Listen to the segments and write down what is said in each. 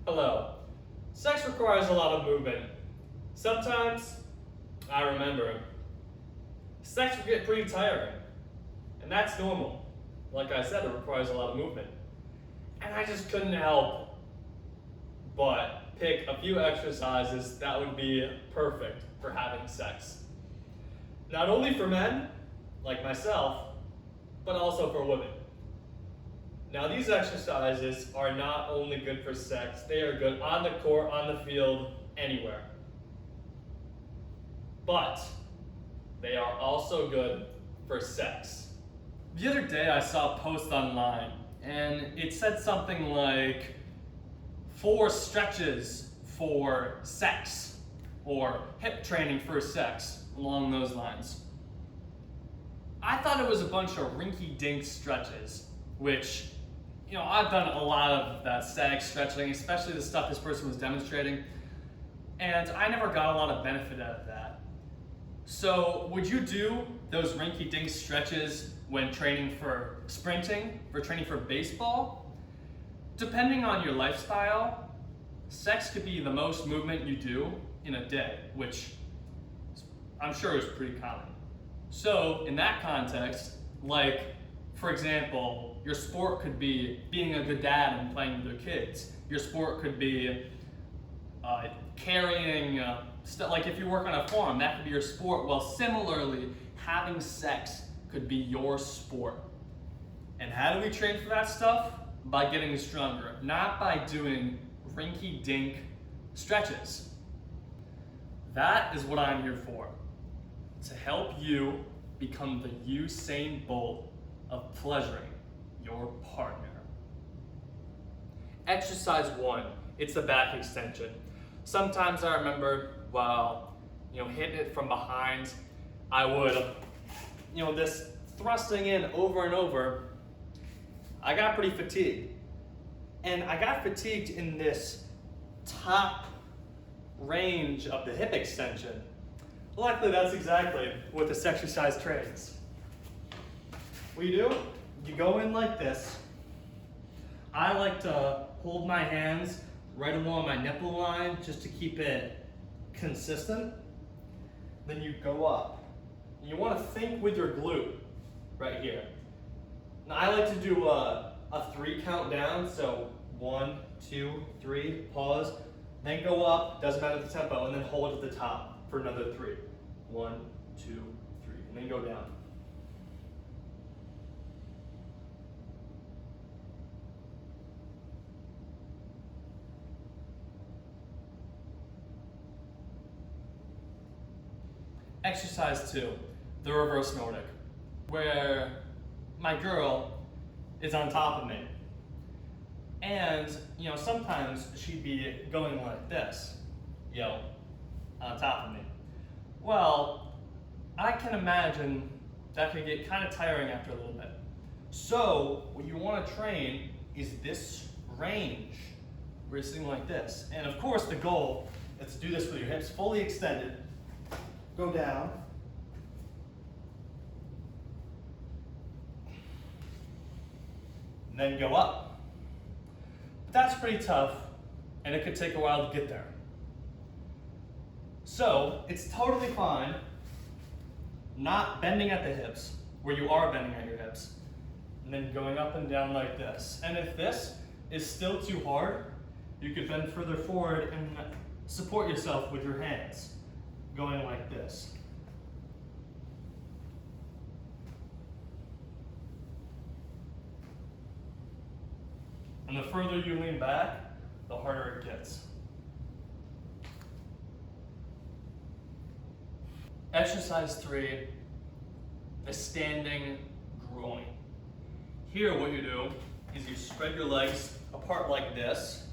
Hello. Sex requires a lot of movement. Sometimes, I remember, sex can get pretty tiring. And that's normal. Like I said, it requires a lot of movement. And I just couldn't help but pick a few exercises that would be perfect for having sex. Not only for men, like myself, but also for women. Now these exercises are not only good for sex, they are good on the court, on the field, anywhere. But they are also good for sex. The other day I saw a post online and it said something like 4 stretches for sex or hip training for sex, along those lines. I thought it was a bunch of rinky-dink stretches, which, I've done a lot of that static stretching, especially the stuff this person was demonstrating, and I never got a lot of benefit out of that. So would you do those rinky-dink stretches when training for sprinting, for training for baseball? Depending on your lifestyle, sex could be the most movement you do in a day, which I'm sure is pretty common. So in that context, for example, your sport could be being a good dad and playing with your kids. Your sport could be carrying stuff, like if you work on a farm, that could be your sport. Well, similarly, having sex could be your sport. And how do we train for that stuff? By getting stronger, not by doing rinky-dink stretches. That is what I'm here for, to help you become the Usain Bolt of pleasuring your partner. Exercise 1, it's the back extension. Sometimes I remember while hitting it from behind, I would, this thrusting in over and over, I got pretty fatigued. And I got fatigued in this top range of the hip extension. Luckily, that's exactly what this exercise trains. What you do, you go in like this. I like to hold my hands right along my nipple line just to keep it consistent. Then you go up. You want to think with your glute right here. Now I like to do a 3 count down, so 1, 2, 3, pause, then go up, doesn't matter the tempo, and then hold at the top for another 3. 1, 2, 3, and then go down. Exercise 2, the reverse Nordic, where my girl is on top of me. And, sometimes she'd be going like this, on top of me. Well, I can imagine that could get kind of tiring after a little bit. So, what you want to train is this range, where you're sitting like this. And of course, the goal is to do this with your hips fully extended. Go down. And then go up. But that's pretty tough, and it could take a while to get there. So, it's totally fine not bending at the hips, where you are bending at your hips, and then going up and down like this. And if this is still too hard, you could bend further forward and support yourself with your hands, going like this. And the further you lean back, the harder it gets. Exercise 3, the standing groin. Here what you do is you spread your legs apart like this.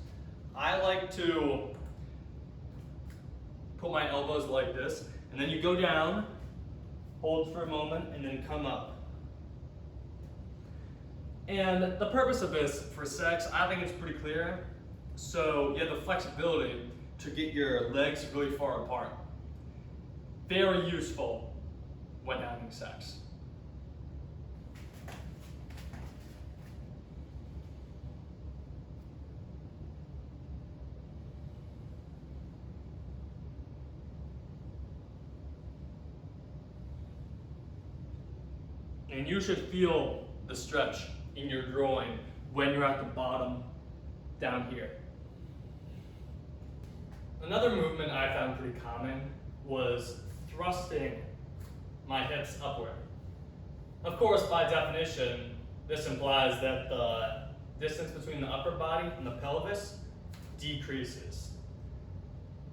I like to put my elbows like this, and then you go down, hold for a moment, and then come up. And the purpose of this for sex, I think it's pretty clear. So you have the flexibility to get your legs really far apart. Very useful when having sex. And you should feel the stretch in your groin when you're at the bottom down here. Another movement I found pretty common was thrusting my hips upward. Of course, by definition, this implies that the distance between the upper body and the pelvis decreases.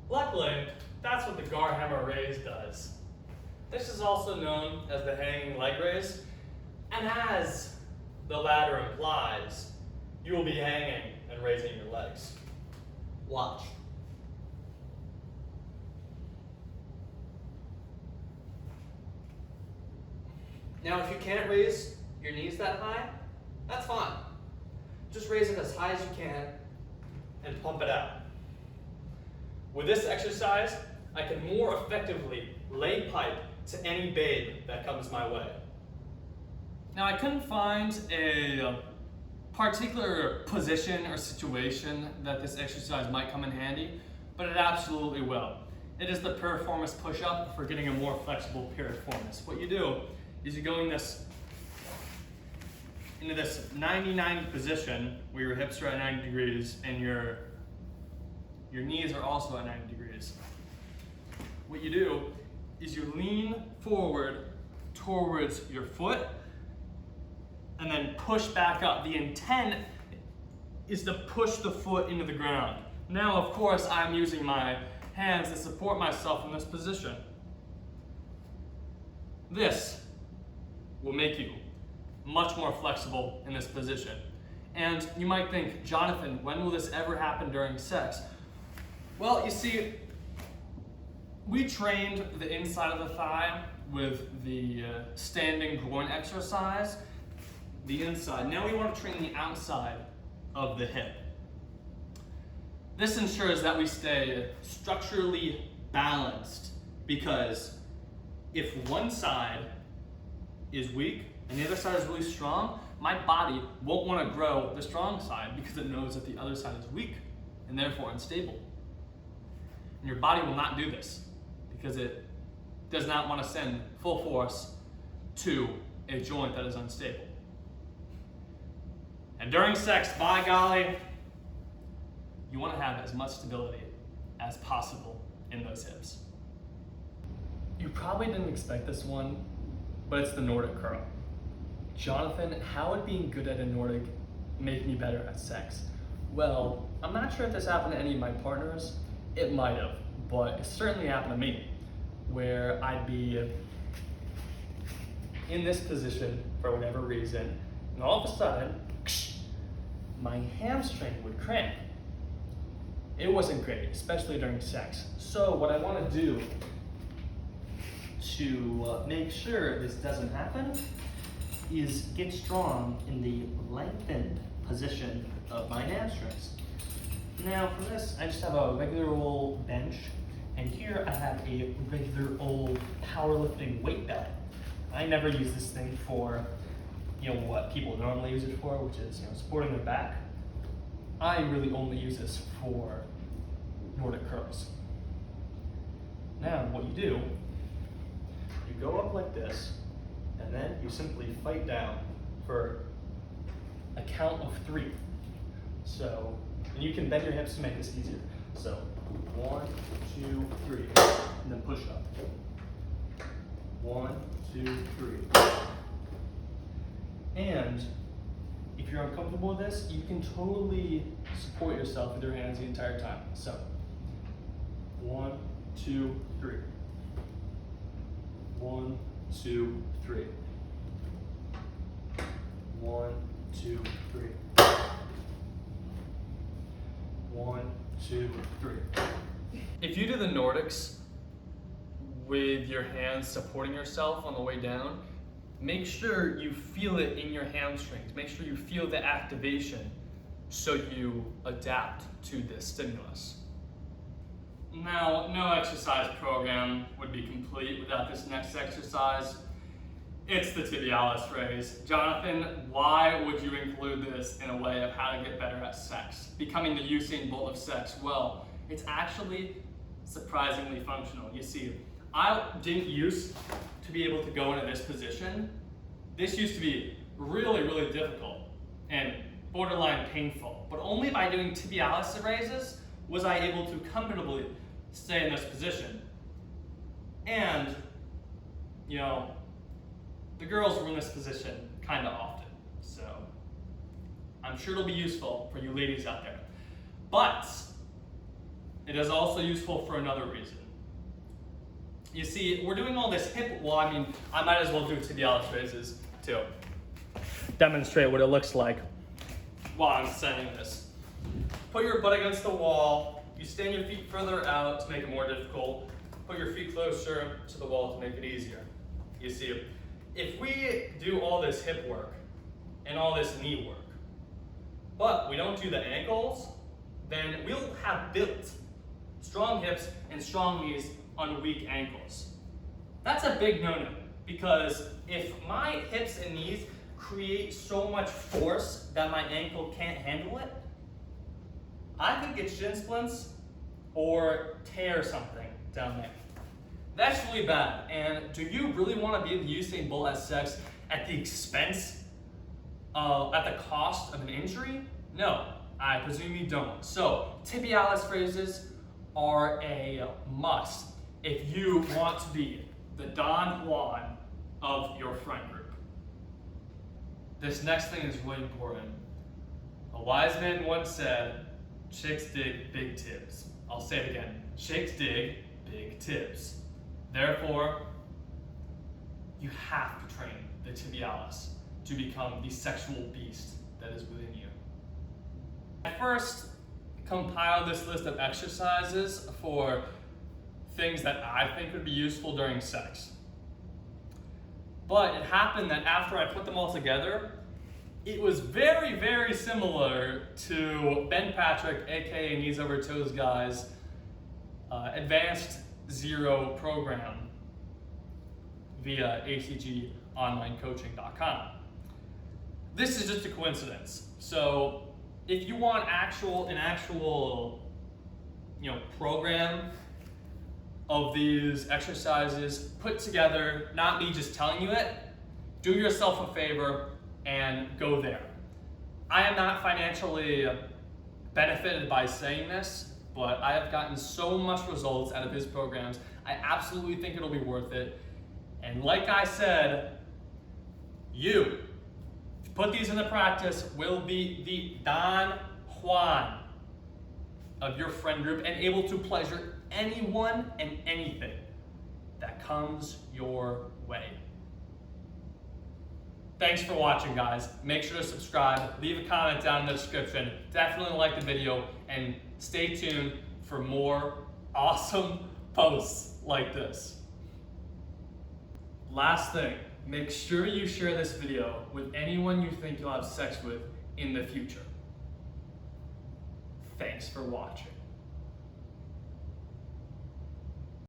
Luckily, that's what the Garhammer Raise does. This is also known as the hanging leg raise, and as the ladder implies, you will be hanging and raising your legs. Watch. Now, if you can't raise your knees that high, that's fine. Just raise it as high as you can and pump it out. With this exercise, I can more effectively lay pipe to any babe that comes my way. Now, I couldn't find a particular position or situation that this exercise might come in handy, but it absolutely will. It is the piriformis push-up for getting a more flexible piriformis. What you do is you go into this 90-90 position where your hips are at 90 degrees and your knees are also at 90 degrees. What you do is you lean forward towards your foot and then push back up. The intent is to push the foot into the ground. Now, of course, I'm using my hands to support myself in this position. This will make you much more flexible in this position. And you might think, Jonathan, when will this ever happen during sex? Well, you see, we trained the inside of the thigh with the standing groin exercise, the inside. Now we want to train the outside of the hip. This ensures that we stay structurally balanced, because if one side is weak and the other side is really strong, my body won't want to grow the strong side because it knows that the other side is weak and therefore unstable. And your body will not do this because it does not want to send full force to a joint that is unstable. And during sex, by golly, you want to have as much stability as possible in those hips. You probably didn't expect this one, but it's the Nordic Curl. Jonathan, how would being good at a Nordic make me better at sex? Well, I'm not sure if this happened to any of my partners. It might have, but it certainly happened to me, where I'd be in this position for whatever reason, and all of a sudden, my hamstring would cramp. It wasn't great, especially during sex. So what I want to do to make sure this doesn't happen is get strong in the lengthened position of my hamstrings. Now for this, I just have a regular old bench, and here I have a regular old powerlifting weight belt. I never use this thing for, what people normally use it for, which is, supporting their back. I really only use this for Nordic curls. Now what you do, you go up like this, and then you simply fight down for a count of 3. So, and you can bend your hips to make this easier. So 1, 2, 3, and then push up. 1, 2, 3. And if you're uncomfortable with this, you can totally support yourself with your hands the entire time. So 1, 2, 3. 1, 2, 3. 1, 2, 3. 1, 2, 3. If you do the Nordics with your hands supporting yourself on the way down, make sure you feel it in your hamstrings. Make sure you feel the activation so you adapt to this stimulus. Now, no exercise program would be complete without this next exercise. It's the tibialis raise. Jonathan, why would you include this in a way of how to get better at sex? Becoming the Usain Bolt of sex? Well, it's actually surprisingly functional. You see, I didn't used to be able to go into this position this used to be really, really difficult and borderline painful, but only by doing tibialis raises was I able to comfortably stay in this position. And, you know, the girls were in this position kind of often, so I'm sure it'll be useful for you ladies out there. But it is also useful for another reason. You see, we're doing all this hip, well, I mean, I might as well do tibialis raises too. Demonstrate what it looks like while I'm saying this. Put your butt against the wall. You stand your feet further out to make it more difficult. Put your feet closer to the wall to make it easier. You see, if we do all this hip work and all this knee work, but we don't do the ankles, then we'll have built strong hips and strong knees on weak ankles. That's a big no-no, because if my hips and knees create so much force that my ankle can't handle it, I could get shin splints or tear something down there. That's really bad. And do you really want to be the Usain Bolt at sex at the expense at the cost of an injury? No, I presume you don't. So tibialis raises are a must if you want to be the Don Juan of your friend group. This next thing is really important. A wise man once said, chicks dig big tibs. I'll say it again. Chicks dig big tibs. Therefore, you have to train the tibialis to become the sexual beast that is within you. I first compiled this list of exercises for things that I think would be useful during sex. But it happened that after I put them all together, it was very, very similar to Ben Patrick, aka Knees Over Toes Guy's Advanced Zero program via acgonlinecoaching.com. This is just a coincidence. So if you want an actual program of these exercises put together, not me just telling you it, do yourself a favor and go there. I am not financially benefited by saying this, but I have gotten so much results out of his programs. I absolutely think it'll be worth it. And like I said, you put these into practice will be the Don Juan of your friend group and able to pleasure anyone and anything that comes your way. Thanks for watching, guys. Make sure to subscribe, leave a comment down in the description, definitely like the video, and stay tuned for more awesome posts like this. Last thing, make sure you share this video with anyone you think you'll have sex with in the future. Thanks for watching.